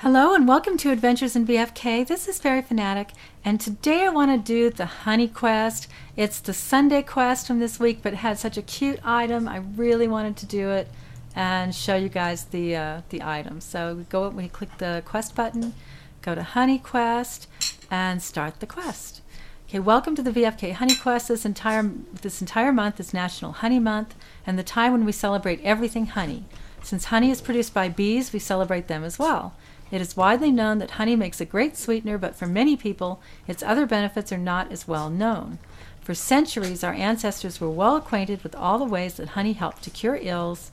Hello and welcome to Adventures in VFK. This is Fairy Fanatic, and today I want to do the honey quest. It's the Sunday quest from this week, but it had such a cute item. I really wanted to do it and show you guys the item. So we click the quest button, go to honey quest, and start the quest. Okay, welcome to the VFK Honey Quest. This entire month is National Honey Month, and the time when we celebrate everything honey. Since honey is produced by bees, we celebrate them as well. It is widely known that honey makes a great sweetener, but for many people, its other benefits are not as well known. For centuries, our ancestors were well acquainted with all the ways that honey helped to cure ills,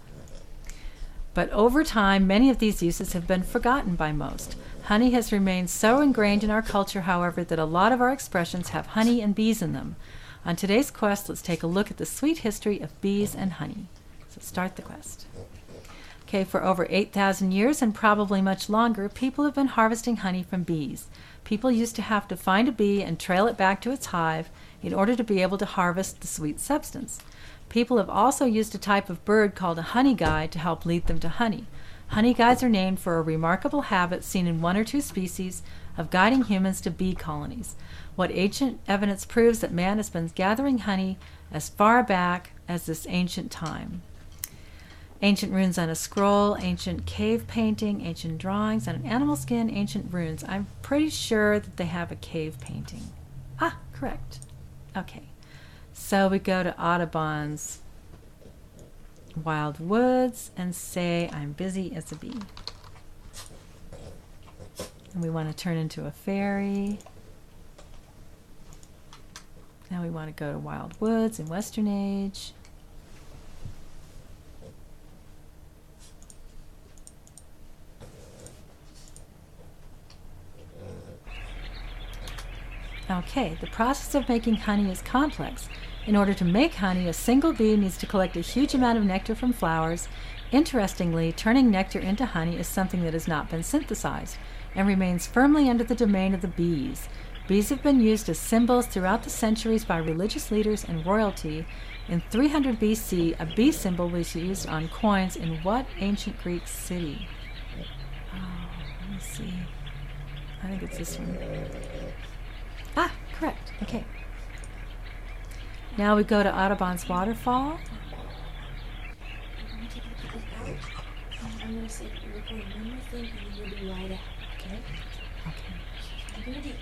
but over time, many of these uses have been forgotten by most. Honey has remained so ingrained in our culture, however, that a lot of our expressions have honey and bees in them. On today's quest, let's take a look at the sweet history of bees and honey. So start the quest. Okay, for over 8,000 years and probably much longer, people have been harvesting honey from bees. People used to have to find a bee and trail it back to its hive in order to be able to harvest the sweet substance. People have also used a type of bird called a honey guide to help lead them to honey. Honey guides are named for a remarkable habit seen in one or two species of guiding humans to bee colonies. What ancient evidence proves that man has been gathering honey as far back as this ancient time. Ancient runes on a scroll, ancient cave painting, ancient drawings on an animal skin, ancient runes. I'm pretty sure that they have a cave painting. Ah, correct. Okay. So we go to Audubon's Wild Woods and say, I'm busy as a bee. And we want to turn into a fairy. Now we want to go to Wild Woods in Western Age. Okay, the process of making honey is complex. In order to make honey, a single bee needs to collect a huge amount of nectar from flowers. Interestingly, turning nectar into honey is something that has not been synthesized and remains firmly under the domain of the bees. Bees have been used as symbols throughout the centuries by religious leaders and royalty. In 300 BC, a bee symbol was used on coins in what ancient Greek city? Oh, let me see. I think it's this one. Ah, correct. Okay. Now we go to Audubon's waterfall. I'm going to say you're recording one more thing and then you'll be right out, okay? Okay. I'm going to do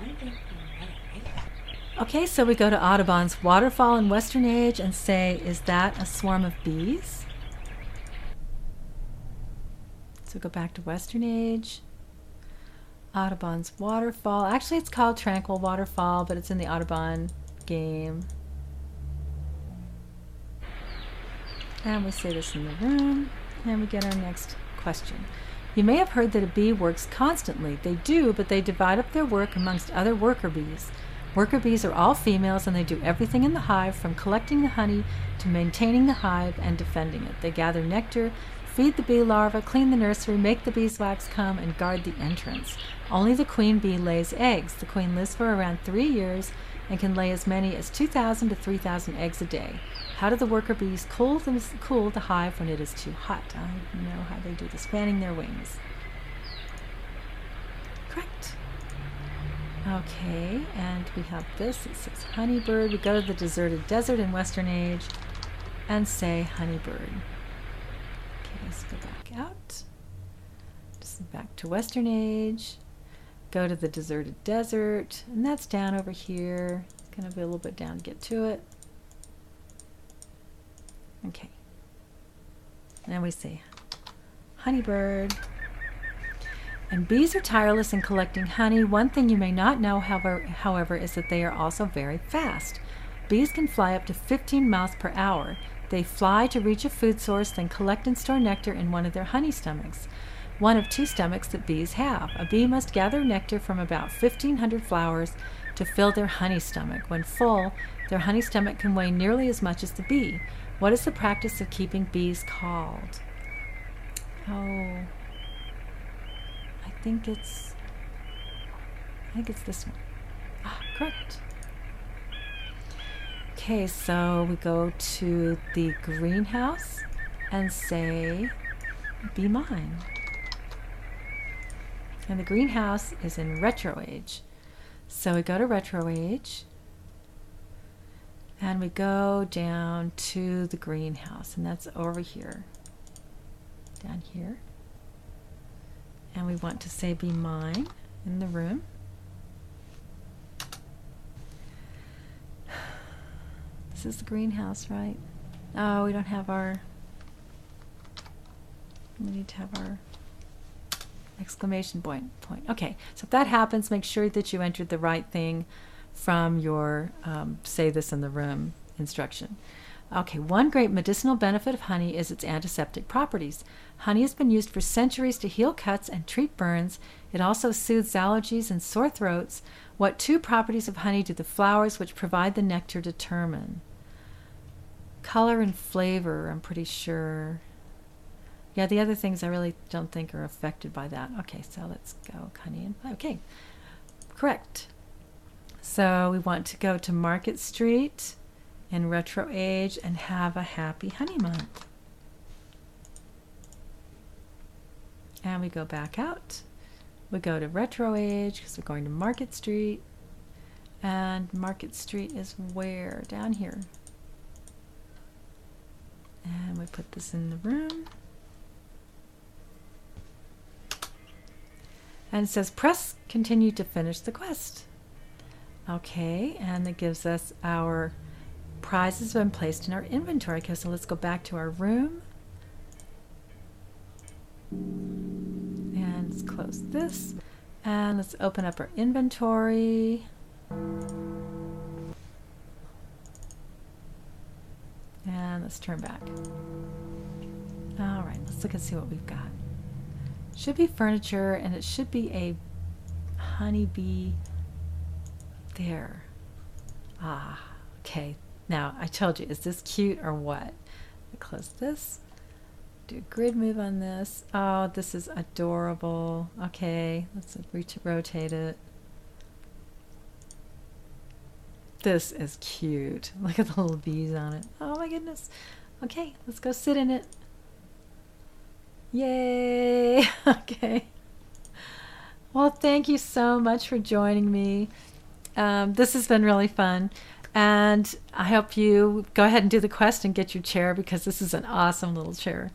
one thing and right out. Okay, so we go to Audubon's waterfall in Western Age and say, is that a swarm of bees? So go back to Western Age. Audubon's waterfall. Actually, it's called Tranquil Waterfall, but it's in the Audubon game. And we say this in the room, and we get our next question. You may have heard that a bee works constantly. They do, but they divide up their work amongst other worker bees. Worker bees are all females, and they do everything in the hive, from collecting the honey to maintaining the hive and defending it. They gather nectar, feed the bee larvae, clean the nursery, make the beeswax comb, and guard the entrance. Only the queen bee lays eggs. The queen lives for around 3 years and can lay as many as 2,000 to 3,000 eggs a day. How do the worker bees cool the hive when it is too hot? I know how they do this, fanning their wings. Correct. Okay, and we have this. It says honeybird. We go to the deserted desert in Western Age and say honeybird. Okay, let's go back out. Just back to Western Age. Go to the deserted desert, and that's down over here. It's going to be a little bit down to get to it. Okay. And then we say honeybird. And bees are tireless in collecting honey. One thing you may not know, however, is that they are also very fast. Bees can fly up to 15 miles per hour. They fly to reach a food source, then collect and store nectar in one of their honey stomachs. One of two stomachs that bees have. A bee must gather nectar from about 1,500 flowers to fill their honey stomach. When full, their honey stomach can weigh nearly as much as the bee. What is the practice of keeping bees called? Oh, I think it's this one. Ah, correct. Okay, so we go to the greenhouse and say, be mine. And the greenhouse is in retro age. So we go to retro age and we go down to the greenhouse, and that's over here, down here. And we want to say be mine in the room. This is the greenhouse, right? Oh, we don't have our, we need to have our exclamation point. Okay, so if that happens, make sure that you entered the right thing from your say this in the room instruction. Okay, one great medicinal benefit of honey is its antiseptic properties. Honey has been used for centuries to heal cuts and treat burns. It also soothes allergies and sore throats. What two properties of honey do the flowers which provide the nectar determine? Color and flavor, I'm pretty sure. Yeah, the other things I really don't think are affected by that. Okay, so let's go honey and okay, correct. So we want to go to Market Street in retro age and have a happy honey month. And we go back out. We go to retro age because we're going to Market Street. And Market Street is where? Down here. And we put this in the room. And it says press continue to finish the quest. Okay, and it gives us our prizes have been placed in our inventory. Okay, so let's go back to our room. And let's close this. And let's open up our inventory. And let's turn back. All right, let's look and see what we've got. Should be furniture, and it should be a honeybee there. Ah, okay. Now, I told you, is this cute or what? Close this. Do a grid move on this. Oh, this is adorable. Okay, let's rotate it. This is cute. Look at the little bees on it. Oh my goodness. Okay, let's go sit in it. Yay! Okay. Well, thank you so much for joining me. This has been really fun. And I hope you go ahead and do the quest and get your chair, because this is an awesome little chair.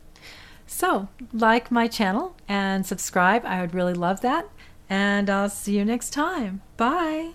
So, like my channel and subscribe. I would really love that. And I'll see you next time. Bye.